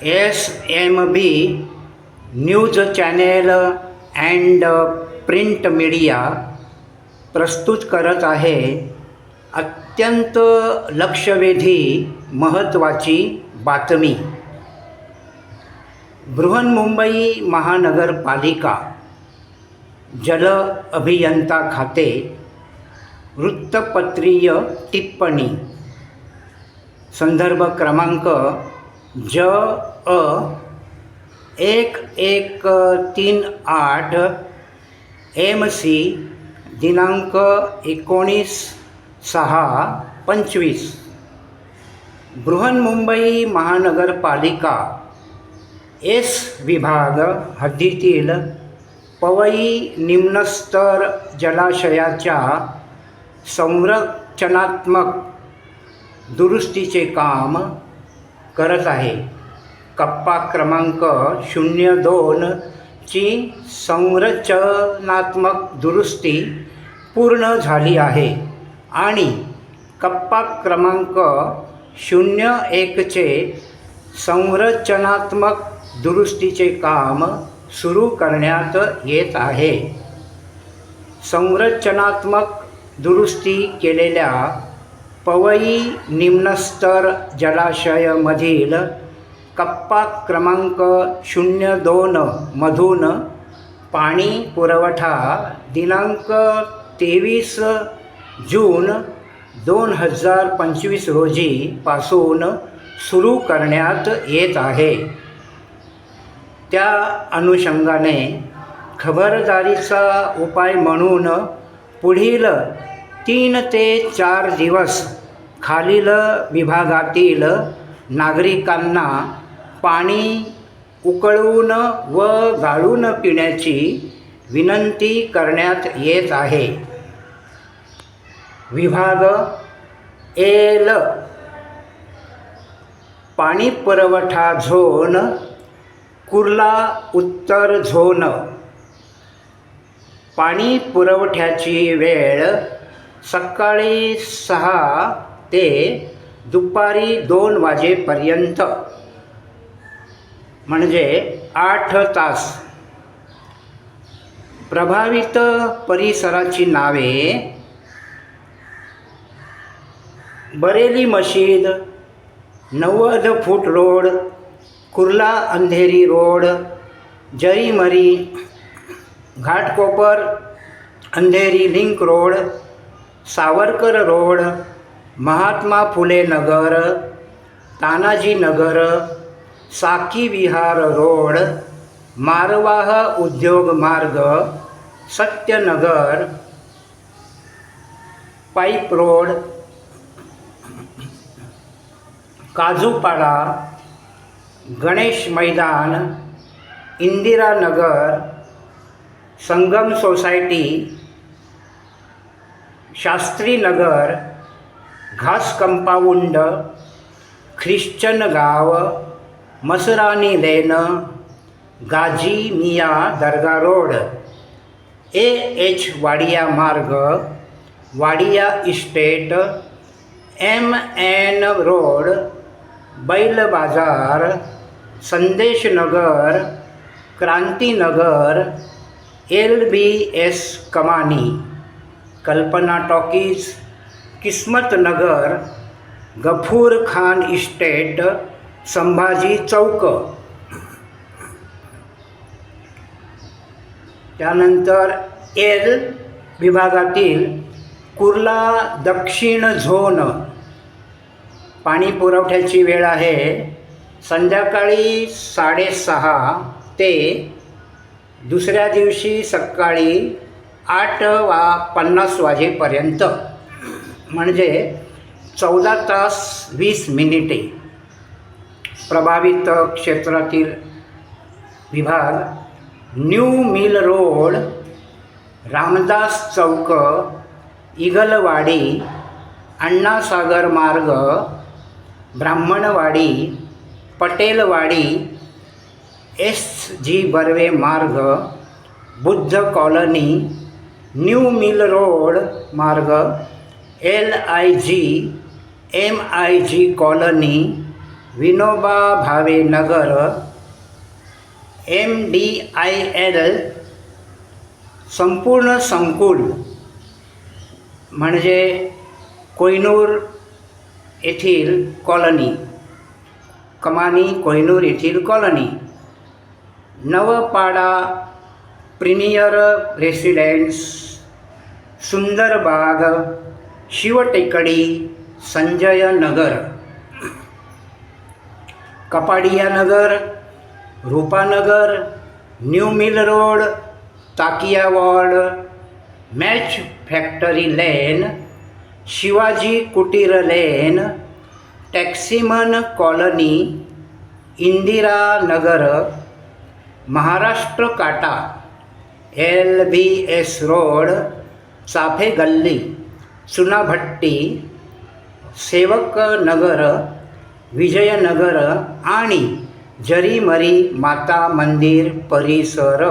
SMB news channel and print media प्रस्तुत करत आहे अत्यंत लक्षवेधी महत्त्वाची बातमी. बृहन्मुंबई महानगरपालिका जल अभियंता खाते वृत्तपत्रीय टिप्पणी संदर्भ क्रमांक JA1138 MC दिनांक 19/6/25. बृहन्मुंबई महानगरपालिका एस विभाग हद्दीतील पवई निम्नस्तर जलाशयाच्या संरचनात्मक दुरुस्तीचे काम करत आहे. कप्पा क्रमांक 02 ची संरचनात्मक दुरुस्ती पूर्ण झाली आहे आणि कप्पा क्रमांक 01 चे संरचनात्मक दुरुस्तीचे काम सुरू करण्यात येत आहे. संरचनात्मक दुरुस्ती केलेल्या पवई निम्नस्तर जलाशयामधील कप्पा क्रमांक 02 मधून पाणी पुरवठा दिनांक 23 जून 2025 रोजीपासून सुरू करण्यात येत आहे. त्या अनुषंगाने खबरदारीचा उपाय म्हणून पुढील 3 ते 4 दिवस खालील विभागातील नागरिकांना पाणी उकळून व गाळून पिण्याची विनंती करण्यात येत आहे. विभाग एल पाणी पुरवठा झोन कुर्ला उत्तर झोन. पाणी पुरवठ्याची वेळ सकाळी 6 ते दुपारी 2 वाजेपर्यंत म्हणजे 8 तास. प्रभावित परिसराची नावे: बरेली मशीद, 90 foot road, Kurla Andheri road, Jarimari, Ghatkopar Andheri link road, Savarkar road, Mahatma Phule Nagar, Tanaji Nagar, Saki Vihar road, Marwah Udyog Marg, Satyanagar, pipe road, Kajupada, Ganesh Maidan, Indira Nagar, Sangam society, Shastri Nagar, Ghas compound, Christian गाव, मसरानी लेन, गाजी मिया दर्गा रोड, AH वाडिया मार्ग, वाडिया इस्टेट, MN रोड, बैल बाजार, संदेश नगर, क्रांतीनगर, LBS कमानी, कल्पना टॉकीज, किस्मत नगर, गफूर खान इस्टेट, संभाजी चौक. त्यानंतर एल विभागातील कुर्ला दक्षिण झोन. पाणी पुरवठ्याची वेळ आहे संध्याकाळी 6:30 ते दुसऱ्या दिवशी सकाळी 8:50 वाजेपर्यंत म्हणजे 14 तास 20 मिनिटे. प्रभावित क्षेत्रातील विभाग: new mill road, Ramdas Chowk, Igalwadi, Annasagar Marg, Brahmanwadi, Patelwadi, SG Barve Marg, Buddha colony, new mill road Marg, LIG MIG colony, Vinoba Bhave Nagar, MDIL संपूर्ण संकुल म्हणजे कोहिनूर येथील कॉलनी, कमानी कोहिनूर येथील colony, Navpada premier residence, Sundarbagh, Shivtekdi, Sanjay Nagar, Kapadia Nagar, Rupanagar, new mill road, Takiya ward, match factory lane, Shivaji Kutir lane, taximan colony, Indira Nagar, Maharashtra Kata, LBS road, चाफे गल्ली, चुनाभट्टी, सेवक नगर, विजयनगर आणि जरीमरी माता मंदिर परिसर.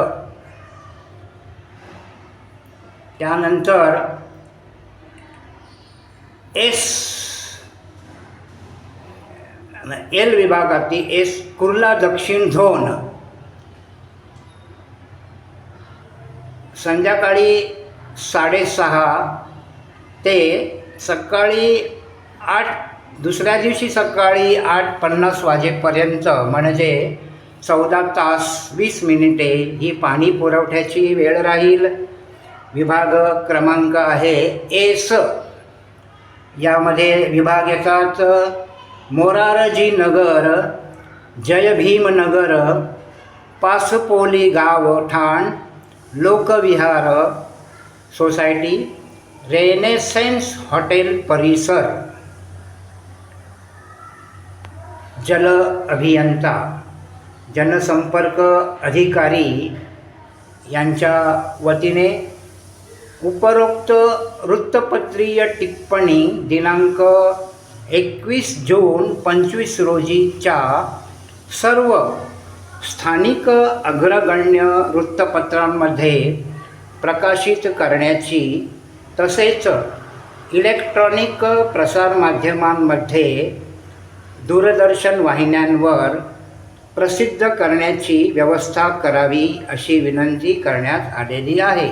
त्यानंतर एल विभागातील कुर्ला दक्षिण झोन संध्याकाळी 6:30 ते सकाळी 8, दुसऱ्या दिवशी सकाळी 8:50 वाजेपर्यंत म्हणजे 14 तास 20 मिनिटे ही पाणी पुरवठ्याची वेळ राहील. विभाग क्रमांक आहे एस. यामध्ये विभाग येतात मोरारजी नगर, जय भीम नगर, पासपोली गाव ठाण, लोकविहार सोसायटी, रेनेसेन्स हॉटेल परिसर. जल अभियंता, जनसंपर्क अधिकारी यांच्या वतीने उपरोक्त वृत्तपत्रीय टिप्पणी दिनांक 21 जून 25 रोजीच्या सर्व स्थानिक अग्रगण्य वृत्तपत्रांमध्ये प्रकाशित करण्याची, तसेच इलेक्ट्रॉनिक प्रसारमाध्यमांमध्ये दूरदर्शन वाहिन्यांवर प्रसिद्ध करण्याची व्यवस्था करावी अशी विनंती करण्यात आलेली आहे.